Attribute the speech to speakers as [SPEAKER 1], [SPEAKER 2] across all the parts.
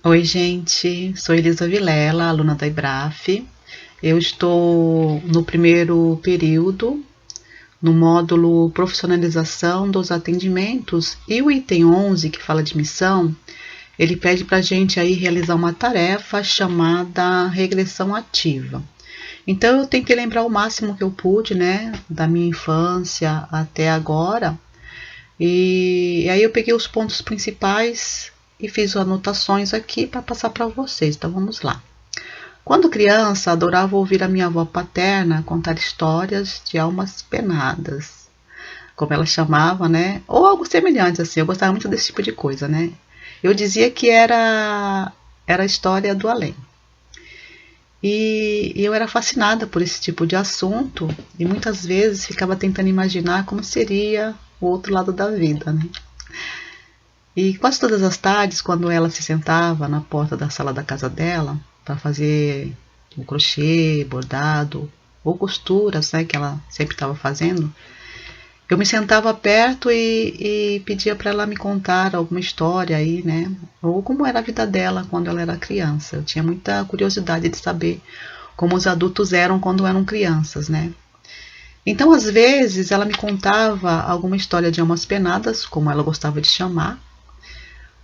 [SPEAKER 1] Oi, gente, sou Elisa Vilela, aluna da IBRAF. Eu estou no primeiro período, no módulo Profissionalização dos Atendimentos, e o item 11, que fala de missão, ele pede para a gente aí realizar uma tarefa chamada regressão ativa. Então eu tentei lembrar o máximo que eu pude, né, da minha infância até agora, e aí eu peguei os pontos principais e fiz anotações aqui para passar para vocês. Então vamos lá. Quando criança, adorava ouvir a minha avó paterna contar histórias de almas penadas, como ela chamava, né? Ou algo semelhante assim. Eu gostava muito desse tipo de coisa, né? Eu dizia que era a história do além. E eu era fascinada por esse tipo de assunto e muitas vezes ficava tentando imaginar como seria o outro lado da vida, né? E quase todas as tardes, quando ela se sentava na porta da sala da casa dela para fazer o crochê, bordado ou costuras, né, que ela sempre estava fazendo, eu me sentava perto e pedia para ela me contar alguma história aí, né, ou como era a vida dela quando ela era criança. Eu tinha muita curiosidade de saber como os adultos eram quando eram crianças, né. Então, às vezes, ela me contava alguma história de almas penadas, como ela gostava de chamar,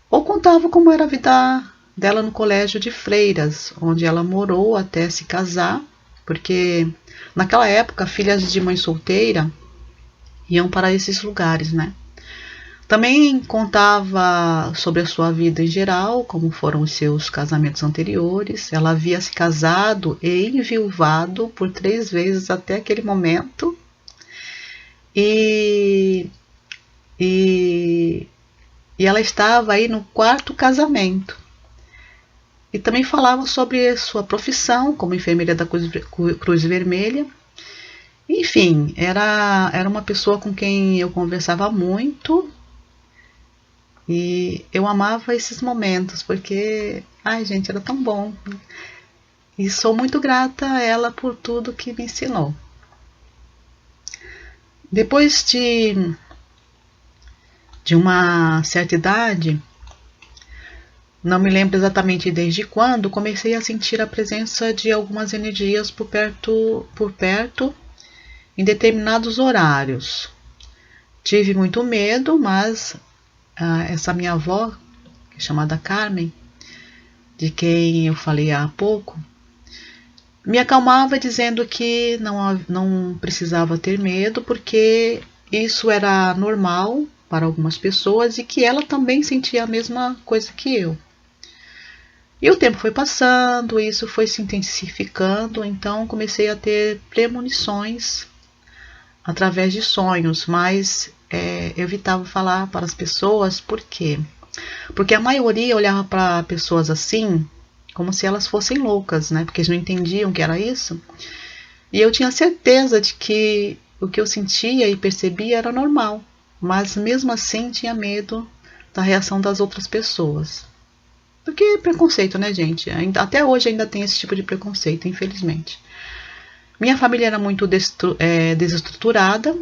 [SPEAKER 1] ou contava como era a vida dela no colégio de freiras, onde ela morou até se casar, porque naquela época filhas de mãe solteira iam para esses lugares, né? Também contava sobre a sua vida em geral, como foram os seus casamentos anteriores. Ela havia se casado e enviuvado por 3 vezes até aquele momento. E, e, e ela estava aí no quarto casamento. E também falava sobre sua profissão como enfermeira da Cruz Vermelha. Enfim, era uma pessoa com quem eu conversava muito e eu amava esses momentos, porque, ai gente, era tão bom. E sou muito grata a ela por tudo que me ensinou. Depois de uma certa idade, não me lembro exatamente desde quando, comecei a sentir a presença de algumas energias por perto em determinados horários. Tive muito medo, mas essa minha avó, chamada Carmen, de quem eu falei há pouco, me acalmava dizendo que não precisava ter medo, porque isso era normal para algumas pessoas e que ela também sentia a mesma coisa que eu. E o tempo foi passando, isso foi se intensificando, então comecei a ter premonições através de sonhos, mas eu evitava falar para as pessoas. Por quê? Porque a maioria olhava para pessoas assim como se elas fossem loucas, né? Porque eles não entendiam que era isso. E eu tinha certeza de que o que eu sentia e percebia era normal, mas mesmo assim tinha medo da reação das outras pessoas. Porque é preconceito, né, gente? Até hoje ainda tem esse tipo de preconceito, infelizmente. Minha família era muito desestruturada,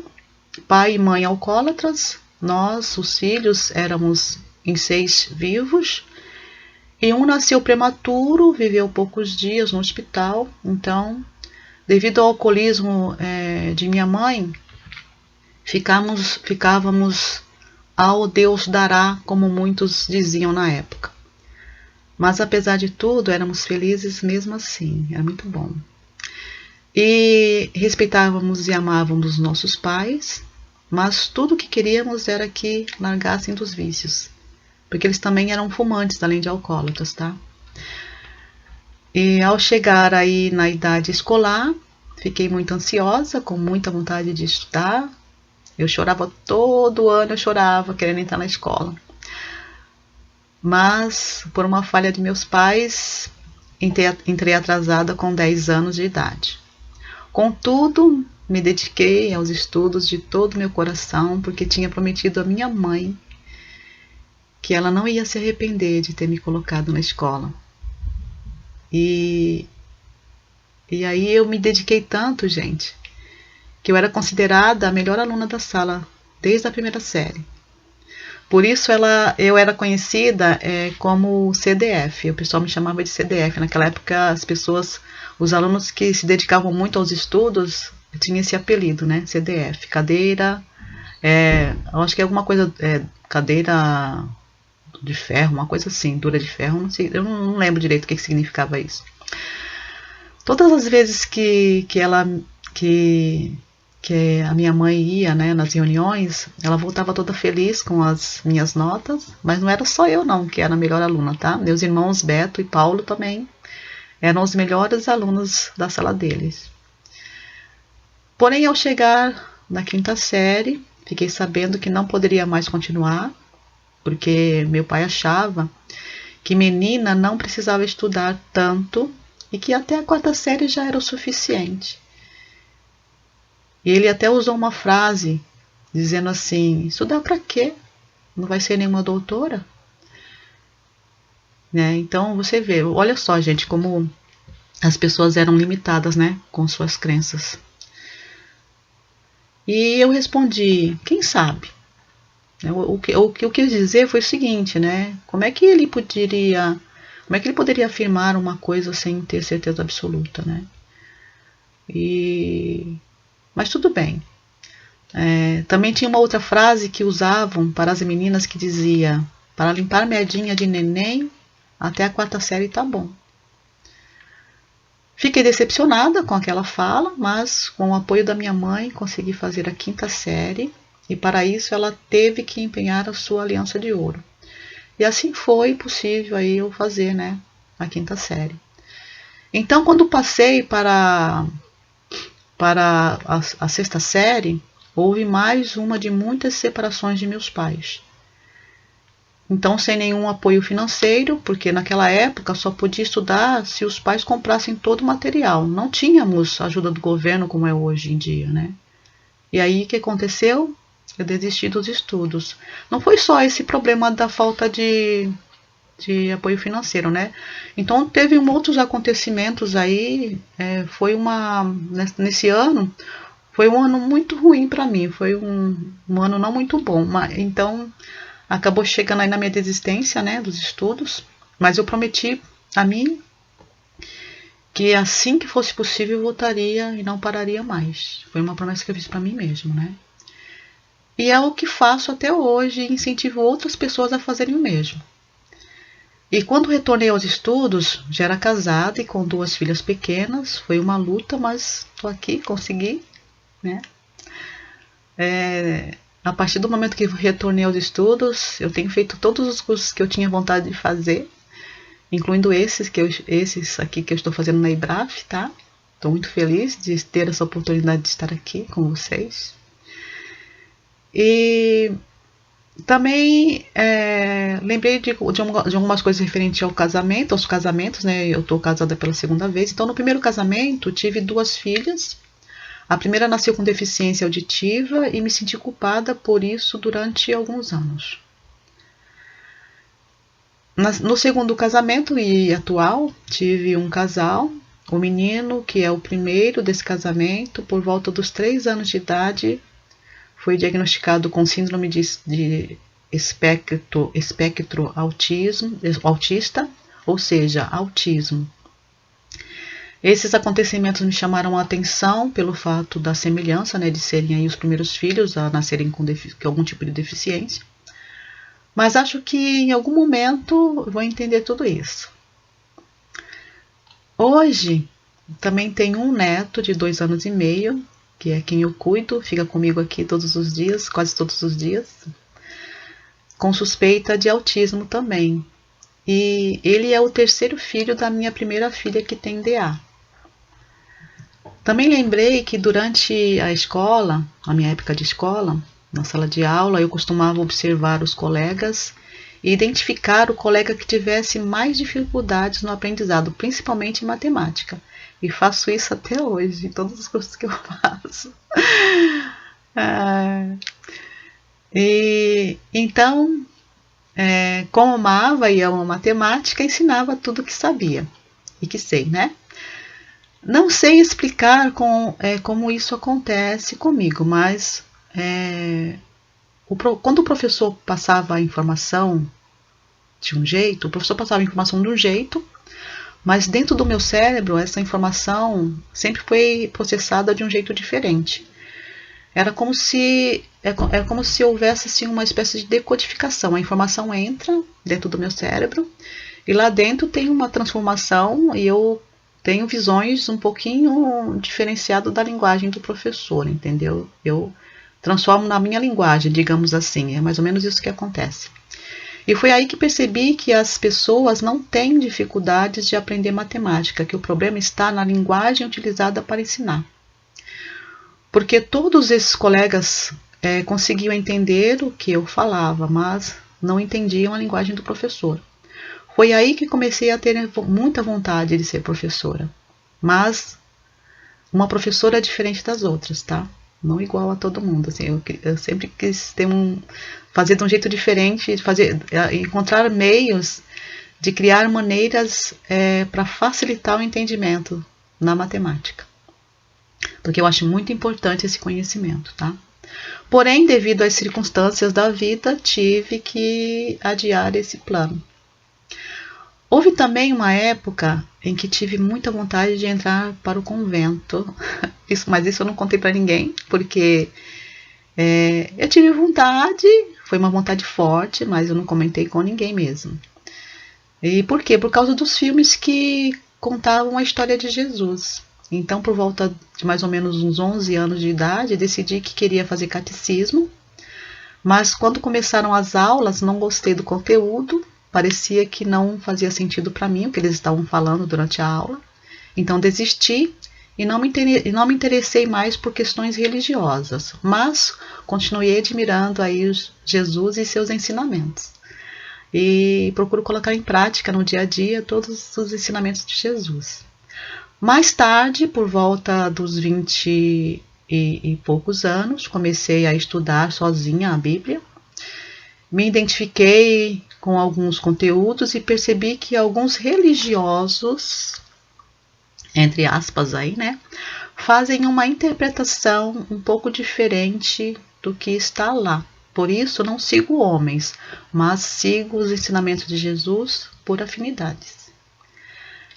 [SPEAKER 1] pai e mãe alcoólatras, nós, os filhos, éramos em 6 vivos, e um nasceu prematuro, viveu poucos dias no hospital. Então, devido ao alcoolismo de minha mãe, ficávamos ao Deus dará, como muitos diziam na época. Mas apesar de tudo, éramos felizes mesmo assim, era muito bom. E respeitávamos e amávamos nossos pais, mas tudo o que queríamos era que largassem dos vícios, porque eles também eram fumantes, além de alcoólatras, tá? E ao chegar aí na idade escolar, fiquei muito ansiosa, com muita vontade de estudar. Eu chorava todo ano, eu chorava querendo entrar na escola. Mas, por uma falha de meus pais, entrei atrasada com 10 anos de idade. Contudo, me dediquei aos estudos de todo o meu coração, porque tinha prometido à minha mãe que ela não ia se arrepender de ter me colocado na escola. E aí eu me dediquei tanto, gente, que eu era considerada a melhor aluna da sala desde a primeira série. Por isso eu era conhecida como CDF. O pessoal me chamava de CDF. Naquela época, os alunos que se dedicavam muito aos estudos, tinham esse apelido, né? CDF, cadeira, acho que é alguma coisa, cadeira de ferro, uma coisa assim, dura de ferro, não sei, eu não lembro direito o que significava isso. Todas as vezes que a minha mãe ia, né, nas reuniões, ela voltava toda feliz com as minhas notas, mas não era só eu não que era a melhor aluna, tá? Meus irmãos Beto e Paulo também eram os melhores alunos da sala deles. Porém, ao chegar na quinta série, fiquei sabendo que não poderia mais continuar, porque meu pai achava que menina não precisava estudar tanto e que até a quarta série já era o suficiente. E ele até usou uma frase dizendo assim: estudar para quê? Não vai ser nenhuma doutora? Né? Então você vê, olha só, gente, como as pessoas eram limitadas, né, com suas crenças. E eu respondi: quem sabe? O que eu quis dizer foi o seguinte, né? Como é que ele poderia afirmar uma coisa sem ter certeza absoluta, né? Mas tudo bem. Também tinha uma outra frase que usavam para as meninas que dizia: para limpar medinha de neném, até a quarta série tá bom. Fiquei decepcionada com aquela fala, mas com o apoio da minha mãe consegui fazer a quinta série. E para isso ela teve que empenhar a sua aliança de ouro. E assim foi possível aí eu fazer, né, a quinta série. Então, quando passei para a sexta série, houve mais uma de muitas separações de meus pais. Então, sem nenhum apoio financeiro, porque naquela época só podia estudar se os pais comprassem todo o material. Não tínhamos ajuda do governo como é hoje em dia, né? E aí, o que aconteceu? Eu desisti dos estudos. Não foi só esse problema da falta de apoio financeiro, né? Então teve outros acontecimentos aí. Nesse ano foi um ano muito ruim para mim. Foi um ano não muito bom. Então acabou chegando aí na minha desistência, né, dos estudos. Mas eu prometi a mim que assim que fosse possível eu voltaria e não pararia mais. Foi uma promessa que eu fiz para mim mesmo, né? E é o que faço até hoje e incentivo outras pessoas a fazerem o mesmo. E quando retornei aos estudos, já era casada e com 2 filhas pequenas. Foi uma luta, mas estou aqui, consegui, né? A partir do momento que retornei aos estudos, eu tenho feito todos os cursos que eu tinha vontade de fazer, incluindo esses aqui que eu estou fazendo na IBRAF, tá? Estou muito feliz de ter essa oportunidade de estar aqui com vocês. E também lembrei de algumas coisas referentes ao casamento, aos casamentos, né? Eu estou casada pela segunda vez. Então, no primeiro casamento, tive 2 filhas. A primeira nasceu com deficiência auditiva e me senti culpada por isso durante alguns anos. No segundo casamento e atual, tive um casal. O menino, que é o primeiro desse casamento, por volta dos 3 anos de idade, foi diagnosticado com síndrome de espectro autista, ou seja, autismo. Esses acontecimentos me chamaram a atenção pelo fato da semelhança, né, de serem aí os primeiros filhos a nascerem com algum tipo de deficiência. Mas acho que em algum momento vou entender tudo isso. Hoje também tenho um neto de 2 anos e meio, que é quem eu cuido, fica comigo aqui todos os dias, quase todos os dias, com suspeita de autismo também. E ele é o 3º filho da minha primeira filha que tem DA. Também lembrei que durante a escola, a minha época de escola, na sala de aula, eu costumava observar os colegas e identificar o colega que tivesse mais dificuldades no aprendizado, principalmente em matemática. E faço isso até hoje, em todos os cursos que eu faço. Então, como amava e amo matemática, ensinava tudo o que sabia e que sei, né? Não sei explicar como isso acontece comigo, mas quando o professor passava a informação de um jeito, o professor passava a informação de um jeito, mas dentro do meu cérebro essa informação sempre foi processada de um jeito diferente. Era como se houvesse assim, uma espécie de decodificação. A informação entra dentro do meu cérebro e lá dentro tem uma transformação e eu tenho visões um pouquinho diferenciadas da linguagem do professor, entendeu? Eu transformo na minha linguagem, digamos assim. É mais ou menos isso que acontece. E foi aí que percebi que as pessoas não têm dificuldades de aprender matemática, que o problema está na linguagem utilizada para ensinar. Porque todos esses colegas conseguiam entender o que eu falava, mas não entendiam a linguagem do professor. Foi aí que comecei a ter muita vontade de ser professora. Mas uma professora diferente das outras, tá? Não igual a todo mundo. Assim, eu sempre quis fazer de um jeito diferente, encontrar meios de criar maneiras para facilitar o entendimento na matemática. Porque eu acho muito importante esse conhecimento, tá? Porém, devido às circunstâncias da vida, tive que adiar esse plano. Houve também uma época em que tive muita vontade de entrar para o convento, mas isso eu não contei para ninguém, porque eu tive vontade, foi uma vontade forte, mas eu não comentei com ninguém mesmo. E por quê? Por causa dos filmes que contavam a história de Jesus. Então, por volta de mais ou menos uns 11 anos de idade, decidi que queria fazer catecismo, mas quando começaram as aulas, não gostei do conteúdo, parecia que não fazia sentido para mim o que eles estavam falando durante a aula, então desisti e não me interessei mais por questões religiosas, mas continuei admirando aí Jesus e seus ensinamentos. E procuro colocar em prática no dia a dia todos os ensinamentos de Jesus. Mais tarde, por volta dos 20 e poucos anos, comecei a estudar sozinha a Bíblia. Me identifiquei com alguns conteúdos e percebi que alguns religiosos, entre aspas aí, né, fazem uma interpretação um pouco diferente do que está lá. Por isso, não sigo homens, mas sigo os ensinamentos de Jesus por afinidades.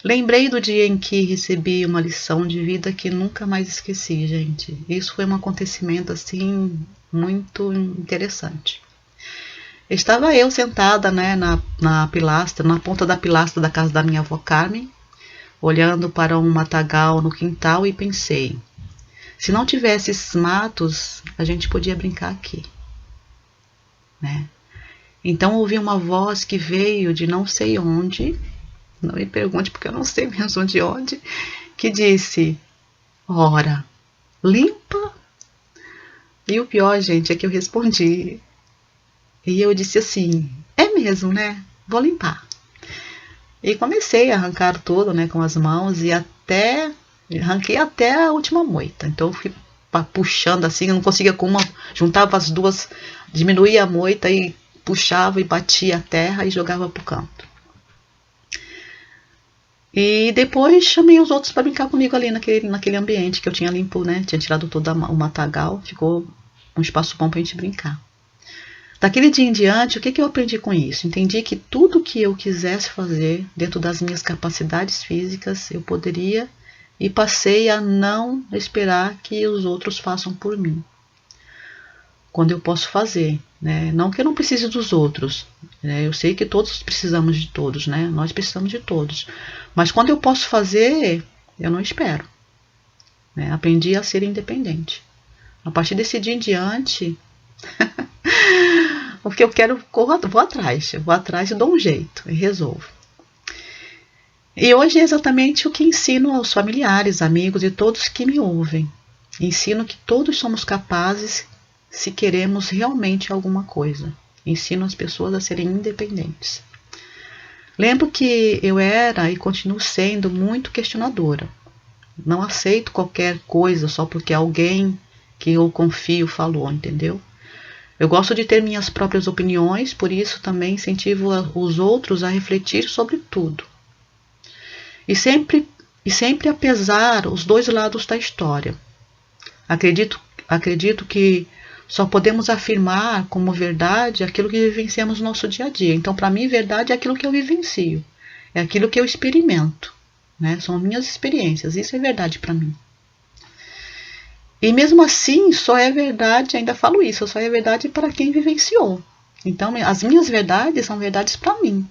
[SPEAKER 1] Lembrei do dia em que recebi uma lição de vida que nunca mais esqueci, gente. Isso foi um acontecimento, assim, muito interessante. Estava eu sentada, né, na pilastra, na ponta da pilastra da casa da minha avó Carmen, olhando para um matagal no quintal e pensei, se não tivesse esses matos, a gente podia brincar aqui, né? Então ouvi uma voz que veio de não sei onde, não me pergunte porque eu não sei mesmo de onde, que disse, ora, limpa? E o pior, gente, é que eu respondi. E eu disse assim, é mesmo, né? Vou limpar. E comecei a arrancar tudo, né, com as mãos e arranquei até a última moita. Então eu fui puxando assim, eu não conseguia com uma, juntava as duas, diminuía a moita e puxava e batia a terra e jogava pro canto. E depois chamei os outros para brincar comigo ali naquele ambiente que eu tinha limpo, né? Tinha tirado todo o matagal, ficou um espaço bom pra gente brincar. Daquele dia em diante, o que eu aprendi com isso? Entendi que tudo que eu quisesse fazer dentro das minhas capacidades físicas, eu poderia, e passei a não esperar que os outros façam por mim. Quando eu posso fazer, né? Não que eu não precise dos outros, né? Eu sei que todos precisamos de todos, né? Nós precisamos de todos. Mas quando eu posso fazer, eu não espero, né? Aprendi a ser independente. A partir desse dia em diante, o que eu quero, vou atrás e dou um jeito e resolvo. E hoje é exatamente o que ensino aos familiares, amigos e todos que me ouvem. Ensino que todos somos capazes se queremos realmente alguma coisa. Ensino as pessoas a serem independentes. Lembro que eu era e continuo sendo muito questionadora. Não aceito qualquer coisa só porque alguém que eu confio falou, entendeu? Eu gosto de ter minhas próprias opiniões, por isso também incentivo os outros a refletir sobre tudo. E sempre a pesar os dois lados da história. Acredito que Só podemos afirmar como verdade aquilo que vivenciamos no nosso dia a dia. Então, para mim, verdade é aquilo que eu vivencio, é aquilo que eu experimento, né? São minhas experiências, isso é verdade para mim. E mesmo assim, só é verdade, ainda falo isso, só é verdade para quem vivenciou. Então, as minhas verdades são verdades para mim.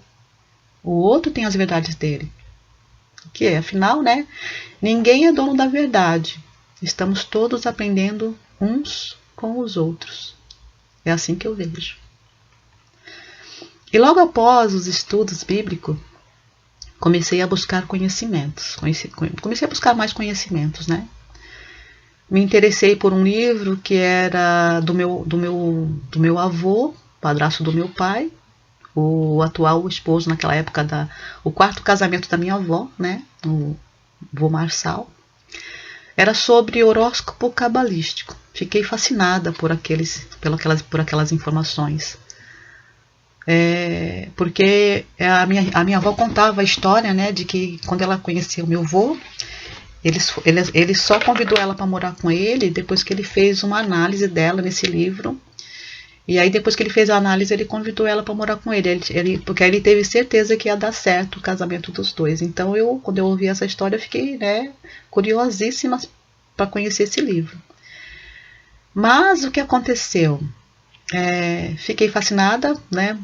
[SPEAKER 1] O outro tem as verdades dele. Que é, afinal, né? Ninguém é dono da verdade. Estamos todos aprendendo uns com os outros. É assim que eu vejo. E logo após os estudos bíblicos, comecei a buscar conhecimentos. Comecei a buscar mais conhecimentos, né? Me interessei por um livro que era do meu avô, padrasto do meu pai, o atual esposo naquela época, o quarto casamento da minha avó, né? O vô Marçal. Era sobre horóscopo cabalístico. Fiquei fascinada por aquelas informações. Porque a minha avó contava a história, né, de que quando ela conhecia o meu avô, ele só convidou ela para morar com ele depois que ele fez uma análise dela nesse livro. E aí, depois que ele fez a análise, ele convidou ela para morar com ele, porque aí ele teve certeza que ia dar certo o casamento dos dois. Então, quando eu ouvi essa história, eu fiquei, né, curiosíssima para conhecer esse livro. Mas o que aconteceu? Fiquei fascinada, né,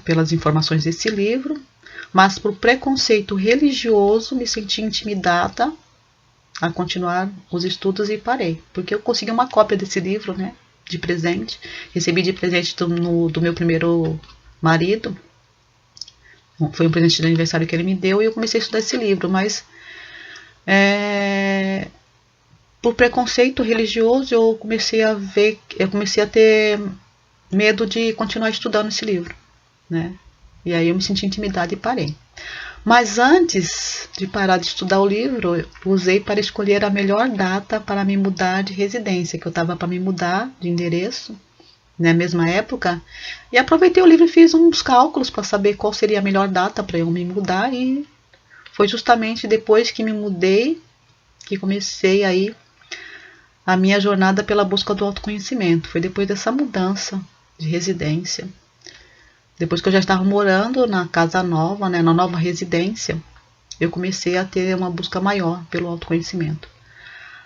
[SPEAKER 1] pelas informações desse livro, mas por preconceito religioso me senti intimidada a continuar os estudos e parei, porque eu consegui uma cópia desse livro, né, de presente, recebi de presente do meu primeiro marido, foi um presente de aniversário que ele me deu e eu comecei a estudar esse livro, mas por preconceito religioso eu comecei a ter medo de continuar estudando esse livro, né, e aí eu me senti intimidada e parei. Mas antes de parar de estudar o livro, eu usei para escolher a melhor data para me mudar de residência, que eu estava para me mudar de endereço, na mesma época, e aproveitei o livro e fiz uns cálculos para saber qual seria a melhor data para eu me mudar, e foi justamente depois que me mudei que comecei aí a minha jornada pela busca do autoconhecimento. Foi depois dessa mudança de residência. Depois que eu já estava morando na casa nova, né, na nova residência, eu comecei a ter uma busca maior pelo autoconhecimento.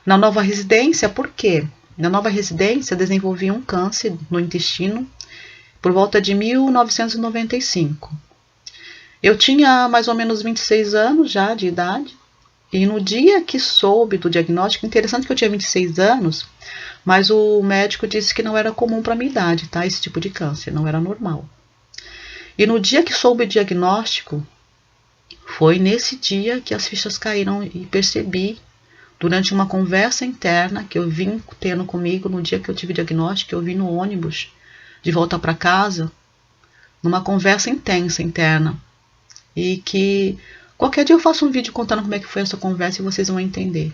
[SPEAKER 1] Na nova residência, por quê? Na nova residência, desenvolvi um câncer no intestino por volta de 1995. Eu tinha mais ou menos 26 anos já de idade, e no dia que soube do diagnóstico, interessante que eu tinha 26 anos, mas o médico disse que não era comum para a minha idade, tá? Esse tipo de câncer, não era normal. E no dia que soube o diagnóstico, foi nesse dia que as fichas caíram e percebi, durante uma conversa interna que eu vim tendo comigo no dia que eu tive o diagnóstico, eu vim no ônibus de volta para casa, numa conversa intensa interna. E que qualquer dia eu faço um vídeo contando como é que foi essa conversa e vocês vão entender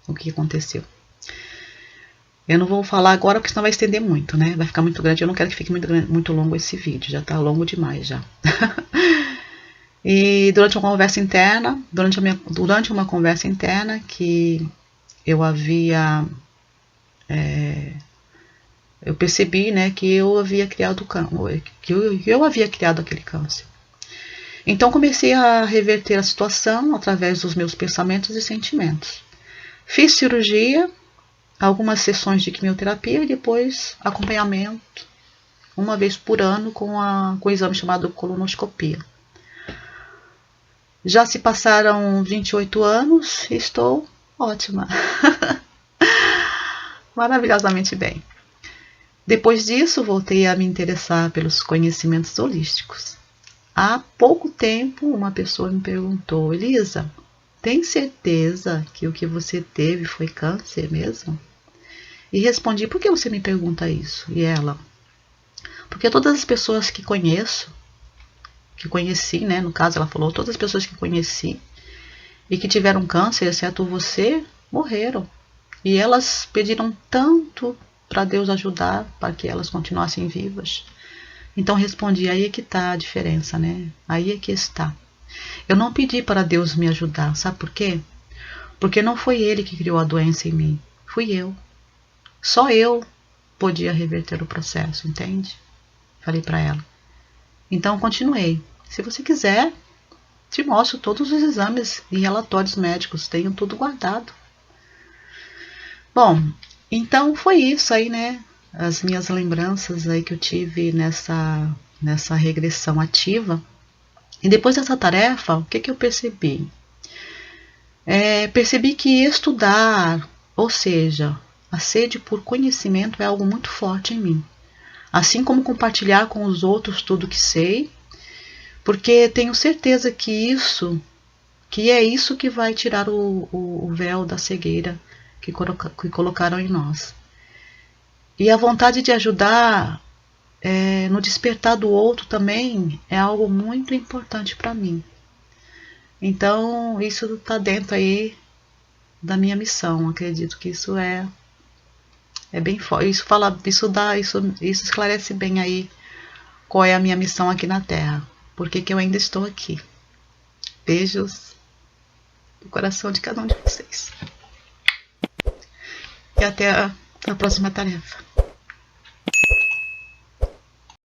[SPEAKER 1] o que aconteceu. Eu não vou falar agora porque senão vai estender muito, né? Vai ficar muito grande. Eu não quero que fique muito longo esse vídeo. Já tá longo demais já. E durante uma conversa interna que eu havia... eu percebi, né, que eu havia criado aquele câncer. Então comecei a reverter a situação através dos meus pensamentos e sentimentos. Fiz cirurgia, algumas sessões de quimioterapia e depois acompanhamento uma vez por ano com o exame chamado colonoscopia. Já se passaram 28 anos e estou ótima. Maravilhosamente bem. Depois disso, voltei a me interessar pelos conhecimentos holísticos. Há pouco tempo, uma pessoa me perguntou: Elisa, tem certeza que o que você teve foi câncer mesmo? E respondi: por que você me pergunta isso? E ela: porque todas as pessoas que conheci, né, no caso ela falou, todas as pessoas que conheci e que tiveram câncer, exceto você, morreram. E elas pediram tanto para Deus ajudar, para que elas continuassem vivas. Então respondi: aí é que está a diferença, né? Aí é que está. Eu não pedi para Deus me ajudar, sabe por quê? Porque não foi Ele que criou a doença em mim, fui eu. Só eu podia reverter o processo, entende? Falei para ela. Então continuei. Se você quiser, te mostro todos os exames e relatórios médicos, tenho tudo guardado. Bom, então foi isso aí, né? As minhas lembranças aí que eu tive nessa regressão ativa. E depois dessa tarefa, o que que eu percebi? Percebi que estudar, ou seja, a sede por conhecimento é algo muito forte em mim. Assim como compartilhar com os outros tudo que sei, porque tenho certeza que é isso que vai tirar o véu da cegueira que colocaram em nós. E a vontade de ajudar no despertar do outro também é algo muito importante para mim. Então, isso está dentro aí da minha missão. Acredito que isso é bem forte. Isso esclarece bem aí qual é a minha missão aqui na Terra. Por que que eu ainda estou aqui. Beijos no coração de cada um de vocês. E até a próxima tarefa.